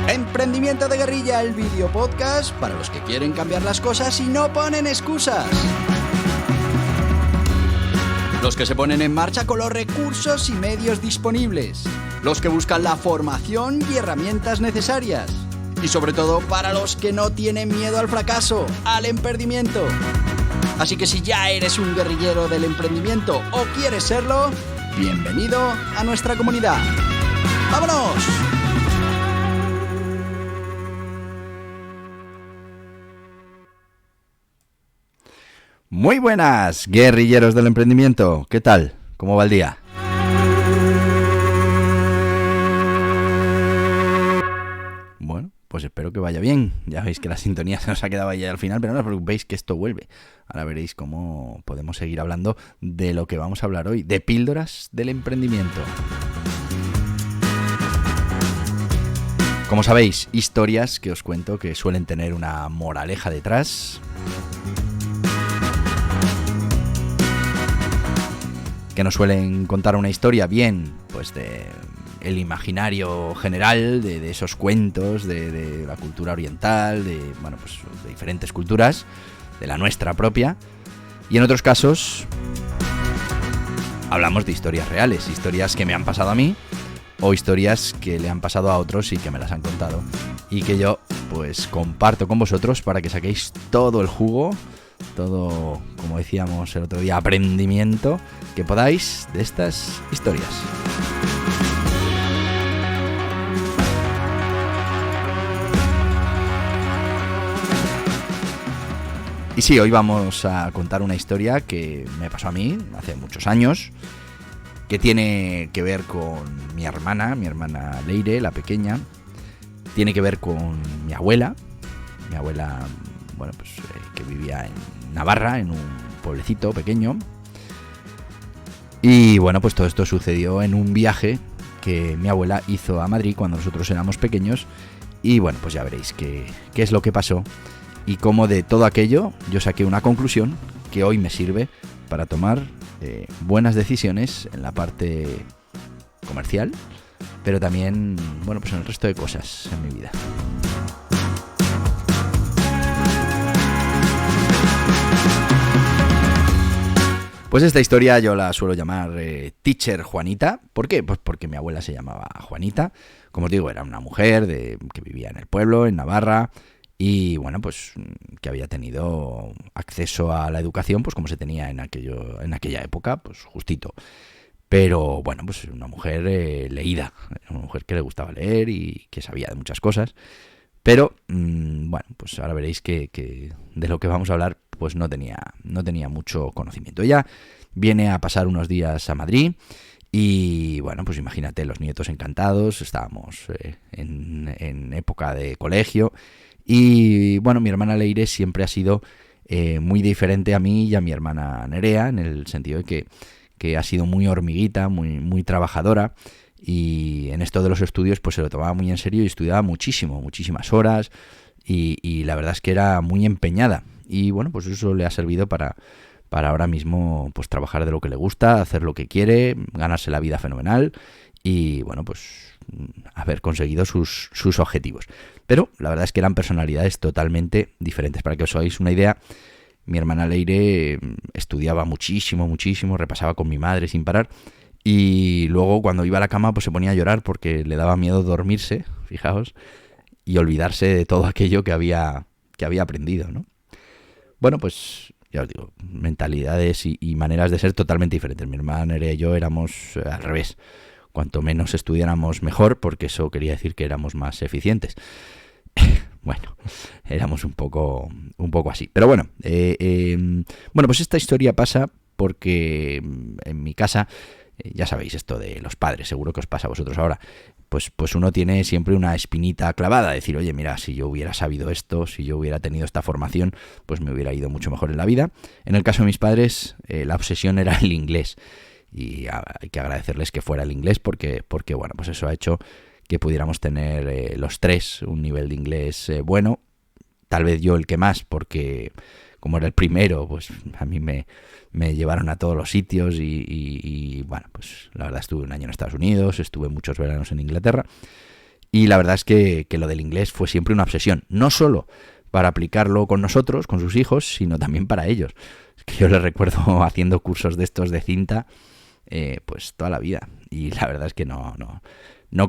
Emprendimiento de Guerrilla, el video podcast para los que quieren cambiar las cosas y no ponen excusas. Los que se ponen en marcha con los recursos y medios disponibles. Los que buscan la formación y herramientas necesarias. Y sobre todo para los que no tienen miedo al fracaso, al emprendimiento. Así que si ya eres un guerrillero del emprendimiento o quieres serlo, bienvenido a nuestra comunidad. ¡Vámonos! Muy buenas, guerrilleros del emprendimiento. ¿Qué tal? ¿Cómo va el día? Bueno, pues espero que vaya bien. Ya veis que la sintonía se nos ha quedado ahí al final, pero no os preocupéis que esto vuelve. Ahora veréis cómo podemos seguir hablando de lo que vamos a hablar hoy, de píldoras del emprendimiento. Como sabéis, historias que os cuento que suelen tener una moraleja detrás. Que nos suelen contar una historia bien, pues de el imaginario general, de esos cuentos, de la cultura oriental, de diferentes culturas, de la nuestra propia. Y en otros casos hablamos de historias reales, historias que me han pasado a mí o historias que le han pasado a otros y que me las han contado. Y que yo pues comparto con vosotros para que saquéis todo el jugo, todo, como decíamos el otro día, aprendimiento que podáis de estas historias. Y sí, hoy vamos a contar una historia que me pasó a mí hace muchos años, que tiene que ver con mi hermana Leire, la pequeña, tiene que ver con mi abuela, que vivía en Navarra, en un pueblecito pequeño. Y bueno, pues todo esto sucedió en un viaje que mi abuela hizo a Madrid cuando nosotros éramos pequeños. Y bueno, pues ya veréis qué es lo que pasó y cómo de todo aquello yo saqué una conclusión que hoy me sirve para tomar buenas decisiones en la parte comercial, pero también, bueno, pues en el resto de cosas en mi vida. Pues esta historia yo la suelo llamar Teacher Juanita. ¿Por qué? Pues porque mi abuela se llamaba Juanita. Como os digo, era una mujer que vivía en el pueblo, en Navarra, y bueno, pues que había tenido acceso a la educación, pues como se tenía en aquella época, pues justito. Pero bueno, pues una mujer leída, una mujer que le gustaba leer y que sabía de muchas cosas. Pero bueno, pues ahora veréis que de lo que vamos a hablar pues no tenía mucho conocimiento. Ella viene a pasar unos días a Madrid y bueno, pues imagínate, los nietos encantados, estábamos en época de colegio y bueno, mi hermana Leire siempre ha sido muy diferente a mí y a mi hermana Nerea, en el sentido de que ha sido muy hormiguita, muy trabajadora. Y en esto de los estudios pues se lo tomaba muy en serio y estudiaba muchísimas horas y la verdad es que era muy empeñada. Y bueno, pues eso le ha servido para ahora mismo pues trabajar de lo que le gusta, hacer lo que quiere, ganarse la vida fenomenal y bueno, pues haber conseguido sus objetivos. Pero la verdad es que eran personalidades totalmente diferentes. Para que os hagáis una idea, mi hermana Leire estudiaba muchísimo, repasaba con mi madre sin parar. Y luego cuando iba a la cama pues se ponía a llorar porque le daba miedo dormirse, fijaos, y olvidarse de todo aquello que había aprendido, ¿no? Bueno, pues ya os digo, mentalidades y maneras de ser totalmente diferentes. Mi hermana Nerea y yo éramos al revés. Cuanto menos estudiáramos mejor, porque eso quería decir que éramos más eficientes. Bueno, éramos un poco así. Pero bueno, pues esta historia pasa porque en mi casa, ya sabéis esto de los padres, seguro que os pasa a vosotros ahora, pues uno tiene siempre una espinita clavada, decir, oye, mira, si yo hubiera sabido esto, si yo hubiera tenido esta formación, pues me hubiera ido mucho mejor en la vida. En el caso de mis padres, la obsesión era el inglés, y hay que agradecerles que fuera el inglés, porque bueno, pues eso ha hecho que pudiéramos tener los tres un nivel de inglés bueno, tal vez yo el que más, porque como era el primero, pues a mí me llevaron a todos los sitios y bueno, pues la verdad estuve un año en Estados Unidos, estuve muchos veranos en Inglaterra Y la verdad es que lo del inglés fue siempre una obsesión, no solo para aplicarlo con nosotros, con sus hijos, sino también para ellos. Es que yo les recuerdo haciendo cursos de estos de cinta, pues toda la vida. Y la verdad es que no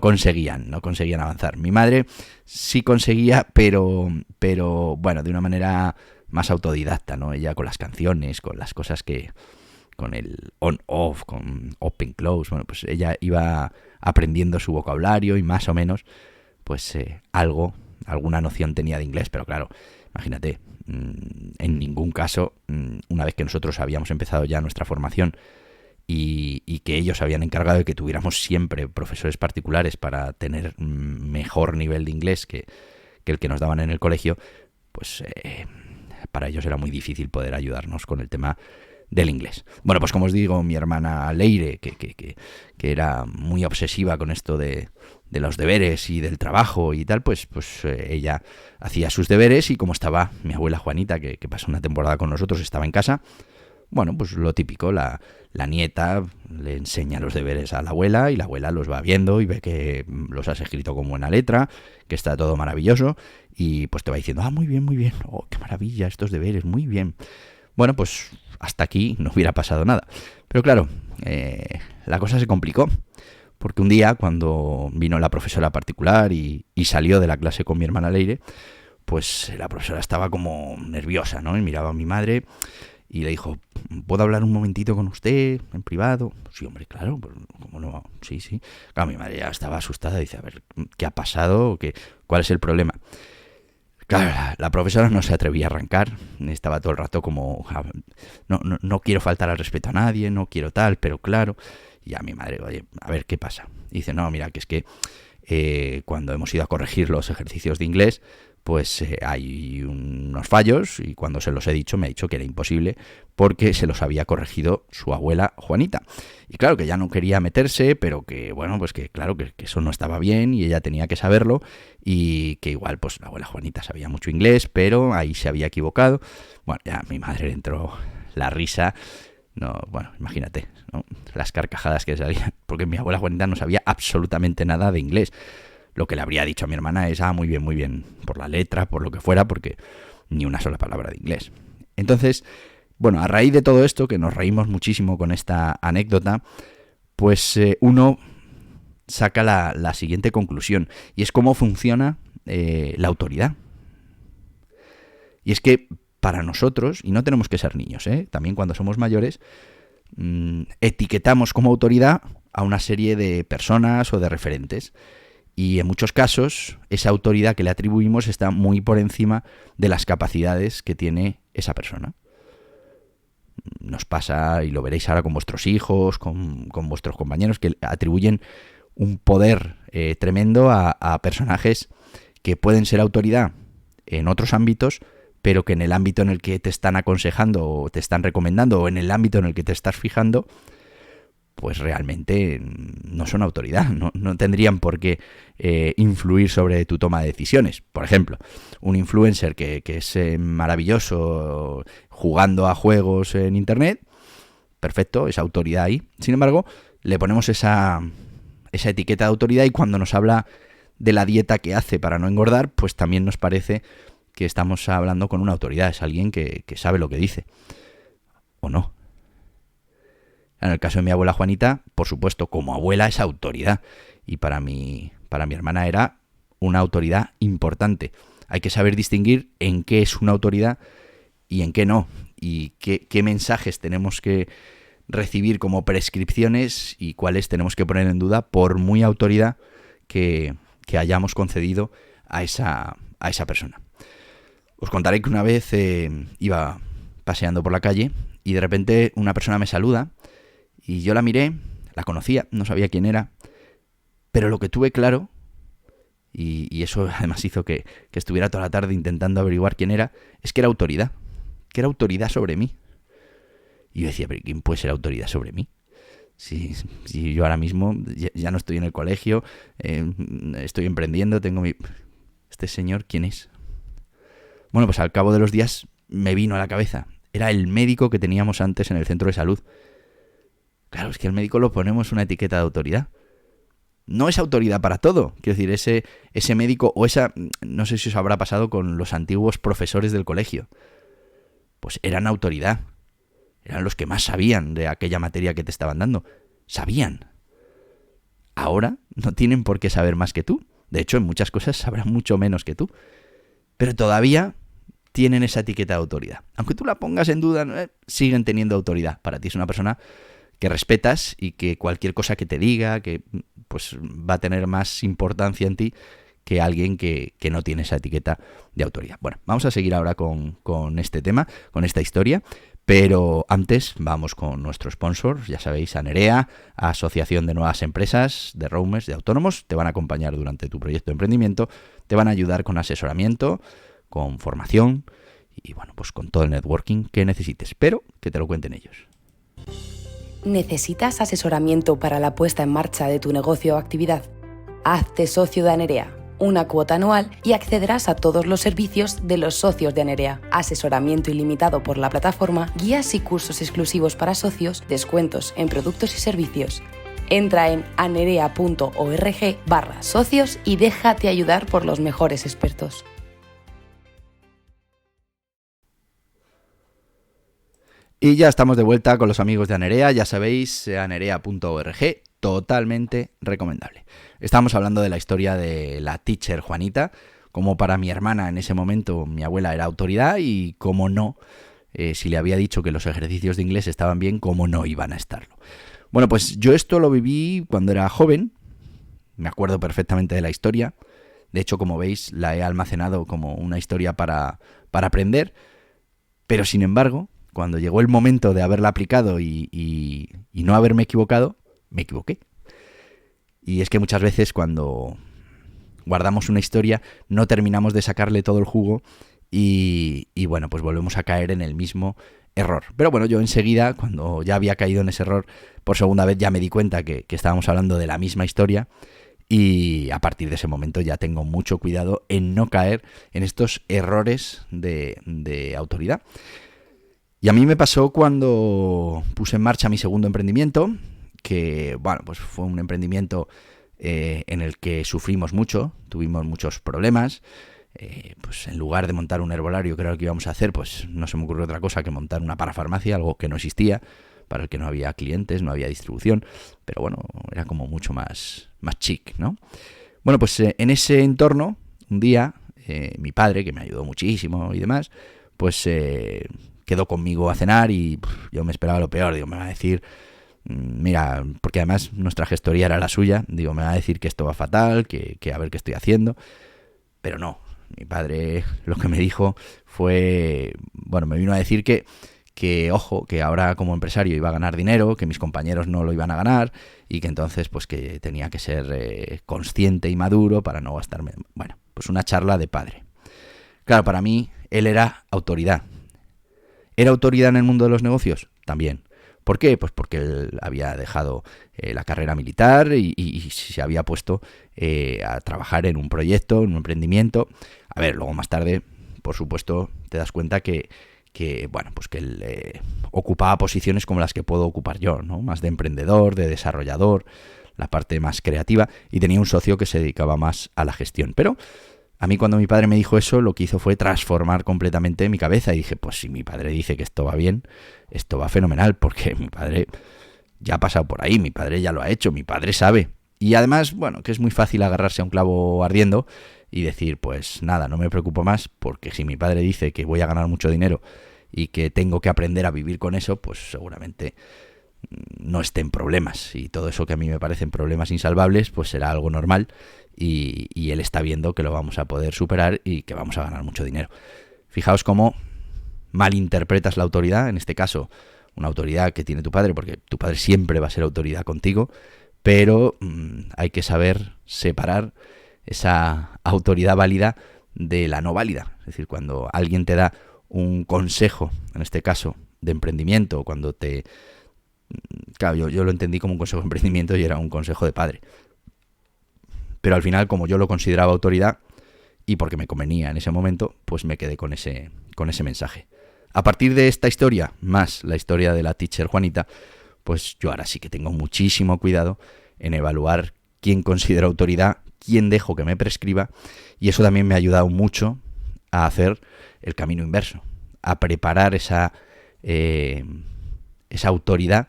conseguían avanzar. Mi madre sí conseguía, pero bueno, de una manera más autodidacta, ¿no? Ella con las canciones, con las cosas con el on-off, con open-close, bueno, pues ella iba aprendiendo su vocabulario y más o menos, pues alguna noción tenía de inglés, pero claro, imagínate, en ningún caso, una vez que nosotros habíamos empezado ya nuestra formación y que ellos habían encargado de que tuviéramos siempre profesores particulares para tener mejor nivel de inglés que el que nos daban en el colegio, pues para ellos era muy difícil poder ayudarnos con el tema del inglés. Bueno, pues como os digo, mi hermana Leire, que era muy obsesiva con esto de los deberes y del trabajo y tal, pues ella hacía sus deberes y como estaba mi abuela Juanita, que pasó una temporada con nosotros, estaba en casa, bueno, pues lo típico, la nieta le enseña los deberes a la abuela y la abuela los va viendo y ve que los has escrito con buena letra, que está todo maravilloso y pues te va diciendo, muy bien, oh, qué maravilla estos deberes, muy bien. Bueno, pues hasta aquí no hubiera pasado nada. Pero claro, la cosa se complicó. Porque un día, cuando vino la profesora particular y salió de la clase con mi hermana Leire, pues la profesora estaba como nerviosa, ¿no? Y miraba a mi madre y le dijo, ¿puedo hablar un momentito con usted en privado? Sí, hombre, claro, pues, ¿cómo no? Sí. Claro, mi madre ya estaba asustada, dice, a ver, ¿qué ha pasado? ¿Cuál es el problema? Claro, la profesora no se atrevía a arrancar, estaba todo el rato como, no quiero faltar al respeto a nadie, no quiero tal, pero claro, y a mi madre, oye, a ver qué pasa. Y dice, no, mira, que es que cuando hemos ido a corregir los ejercicios de inglés, pues hay unos fallos y cuando se los he dicho me ha dicho que era imposible porque se los había corregido su abuela Juanita. Y claro que ya no quería meterse, pero que bueno, pues que claro que eso no estaba bien y ella tenía que saberlo y que igual pues la abuela Juanita sabía mucho inglés, pero ahí se había equivocado. Bueno, ya a mi madre le entró la risa. No, bueno, imagínate, ¿no? Las carcajadas que salían, porque mi abuela Juanita no sabía absolutamente nada de inglés. Lo que le habría dicho a mi hermana es, muy bien, por la letra, por lo que fuera, porque ni una sola palabra de inglés. Entonces, bueno, a raíz de todo esto, que nos reímos muchísimo con esta anécdota, pues uno saca la siguiente conclusión, y es cómo funciona la autoridad. Y es que para nosotros, y no tenemos que ser niños, también cuando somos mayores, etiquetamos como autoridad a una serie de personas o de referentes. Y en muchos casos, esa autoridad que le atribuimos está muy por encima de las capacidades que tiene esa persona. Nos pasa, y lo veréis ahora con vuestros hijos, con vuestros compañeros, que atribuyen un poder tremendo a personajes que pueden ser autoridad en otros ámbitos, pero que en el ámbito en el que te están aconsejando o te están recomendando o en el ámbito en el que te estás fijando, pues realmente no son autoridad, no tendrían por qué influir sobre tu toma de decisiones. Por ejemplo, un influencer que es maravilloso jugando a juegos en internet, perfecto, es autoridad ahí. Sin embargo, le ponemos esa etiqueta de autoridad y cuando nos habla de la dieta que hace para no engordar, pues también nos parece que estamos hablando con una autoridad, es alguien que sabe lo que dice, o no. En el caso de mi abuela Juanita, por supuesto, como abuela es autoridad. Y para mi hermana era una autoridad importante. Hay que saber distinguir en qué es una autoridad y en qué no. Y qué mensajes tenemos que recibir como prescripciones y cuáles tenemos que poner en duda por muy autoridad que hayamos concedido a esa persona. Os contaré que una vez iba paseando por la calle y de repente una persona me saluda. Y yo la miré, la conocía, no sabía quién era, pero lo que tuve claro, y eso además hizo que estuviera toda la tarde intentando averiguar quién era, es que era autoridad sobre mí. Y yo decía, ¿pero quién puede ser autoridad sobre mí? Si yo ahora mismo ya no estoy en el colegio, estoy emprendiendo, tengo mi... ¿Este señor quién es? Bueno, pues al cabo de los días me vino a la cabeza. Era el médico que teníamos antes en el centro de salud. Claro, es que al médico lo ponemos una etiqueta de autoridad. no es autoridad para todo. Quiero decir, ese médico o esa, no sé si os habrá pasado con los antiguos profesores del colegio, pues eran autoridad. Eran los que más sabían de aquella materia que te estaban dando. Sabían. Ahora no tienen por qué saber más que tú. De hecho, en muchas cosas sabrán mucho menos que tú. Pero todavía tienen esa etiqueta de autoridad. Aunque tú la pongas en duda, siguen teniendo autoridad. Para ti es una persona que respetas y que cualquier cosa que te diga, que pues va a tener más importancia en ti que alguien que no tiene esa etiqueta de autoridad. Bueno, vamos a seguir ahora con este tema, con esta historia. Pero antes vamos con nuestro sponsor, ya sabéis, Anerea, Asociación de Nuevas Empresas, de roamers, de autónomos. Te van a acompañar durante tu proyecto de emprendimiento, te van a ayudar con asesoramiento, con formación y bueno, pues con todo el networking que necesites, pero que te lo cuenten ellos. ¿Necesitas asesoramiento para la puesta en marcha de tu negocio o actividad? Hazte socio de Anerea, una cuota anual y accederás a todos los servicios de los socios de Anerea. Asesoramiento ilimitado por la plataforma, guías y cursos exclusivos para socios, descuentos en productos y servicios. Entra en anerea.org/socios y déjate ayudar por los mejores expertos. Y ya estamos de vuelta con los amigos de Anerea, ya sabéis, anerea.org, totalmente recomendable. Estamos hablando de la historia de la teacher Juanita, como para mi hermana en ese momento mi abuela era autoridad y como no, si le había dicho que los ejercicios de inglés estaban bien, como no iban a estarlo. Bueno, pues yo esto lo viví cuando era joven, me acuerdo perfectamente de la historia, de hecho como veis la he almacenado como una historia para aprender, pero sin embargo, cuando llegó el momento de haberla aplicado y no haberme equivocado, me equivoqué. Y es que muchas veces cuando guardamos una historia no terminamos de sacarle todo el jugo y bueno, pues volvemos a caer en el mismo error. Pero bueno, yo enseguida, cuando ya había caído en ese error por segunda vez, ya me di cuenta que estábamos hablando de la misma historia y a partir de ese momento ya tengo mucho cuidado en no caer en estos errores de autoridad. Y a mí me pasó cuando puse en marcha mi segundo emprendimiento, que bueno, pues fue un emprendimiento en el que sufrimos mucho, tuvimos muchos problemas. Pues en lugar de montar un herbolario, que era lo que íbamos a hacer, pues no se me ocurrió otra cosa que montar una parafarmacia, algo que no existía, para el que no había clientes, no había distribución, pero bueno, era como mucho más chic, ¿no? Bueno, pues en ese entorno, un día, mi padre, que me ayudó muchísimo y demás, pues quedó conmigo a cenar y yo me esperaba lo peor. Digo, me va a decir, mira, porque además nuestra gestoría era la suya, digo, me va a decir que esto va fatal, que a ver qué estoy haciendo, pero no. Mi padre lo que me dijo fue, bueno, me vino a decir que ojo, que ahora como empresario iba a ganar dinero, que mis compañeros no lo iban a ganar y que entonces pues que tenía que ser consciente y maduro para no gastarme. Bueno, pues una charla de padre. Claro, para mí él era autoridad. ¿Era autoridad en el mundo de los negocios? También. ¿Por qué? Pues porque él había dejado la carrera militar y se había puesto a trabajar en un proyecto, en un emprendimiento. A ver, luego más tarde, por supuesto, te das cuenta que bueno, pues que él ocupaba posiciones como las que puedo ocupar yo, ¿no? Más de emprendedor, de desarrollador, la parte más creativa, y tenía un socio que se dedicaba más a la gestión. Pero a mí cuando mi padre me dijo eso, lo que hizo fue transformar completamente mi cabeza y dije, pues si mi padre dice que esto va bien, esto va fenomenal, porque mi padre ya ha pasado por ahí, mi padre ya lo ha hecho, mi padre sabe. Y además, bueno, que es muy fácil agarrarse a un clavo ardiendo y decir, pues nada, no me preocupo más, porque si mi padre dice que voy a ganar mucho dinero y que tengo que aprender a vivir con eso, pues seguramente no esté en problemas. Y todo eso que a mí me parecen problemas insalvables, pues será algo normal. Y él está viendo que lo vamos a poder superar y que vamos a ganar mucho dinero. Fijaos cómo malinterpretas la autoridad, en este caso una autoridad que tiene tu padre, porque tu padre siempre va a ser autoridad contigo, pero hay que saber separar esa autoridad válida de la no válida. Es decir, cuando alguien te da un consejo, en este caso de emprendimiento, cuando te... Claro, yo lo entendí como un consejo de emprendimiento y era un consejo de padre. Pero al final, como yo lo consideraba autoridad y porque me convenía en ese momento, pues me quedé con ese mensaje. A partir de esta historia, más la historia de la teacher Juanita, pues yo ahora sí que tengo muchísimo cuidado en evaluar quién considero autoridad, quién dejo que me prescriba, y eso también me ha ayudado mucho a hacer el camino inverso, a preparar esa autoridad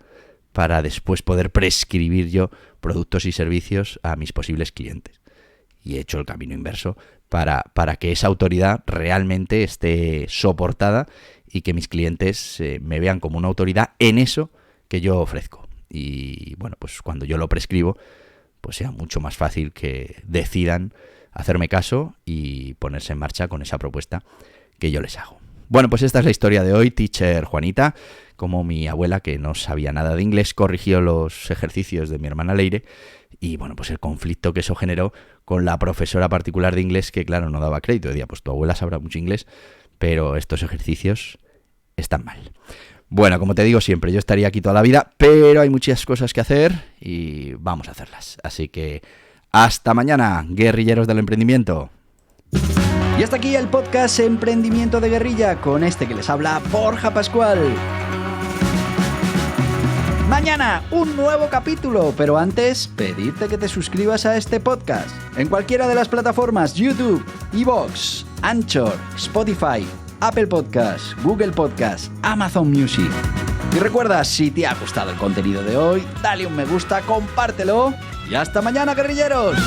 para después poder prescribir yo productos y servicios a mis posibles clientes. Y he hecho el camino inverso para que esa autoridad realmente esté soportada y que mis clientes me vean como una autoridad en eso que yo ofrezco. Y bueno, pues cuando yo lo prescribo, pues sea mucho más fácil que decidan hacerme caso y ponerse en marcha con esa propuesta que yo les hago. Bueno, pues esta es la historia de hoy, Teacher Juanita. Como mi abuela, que no sabía nada de inglés, corrigió los ejercicios de mi hermana Leire, y bueno, pues el conflicto que eso generó con la profesora particular de inglés, que claro, no daba crédito. Decía, pues tu abuela sabrá mucho inglés, pero estos ejercicios están mal. Bueno, como te digo siempre, yo estaría aquí toda la vida, pero hay muchas cosas que hacer y vamos a hacerlas. Así que hasta mañana, guerrilleros del emprendimiento. Y hasta aquí el podcast Emprendimiento de Guerrilla, con este que les habla Borja Pascual. Mañana un nuevo capítulo, pero antes pedirte que te suscribas a este podcast en cualquiera de las plataformas: YouTube, iVoox, Anchor, Spotify, Apple Podcasts, Google Podcasts, Amazon Music. Y recuerda, si te ha gustado el contenido de hoy, dale un me gusta, compártelo y hasta mañana, guerrilleros.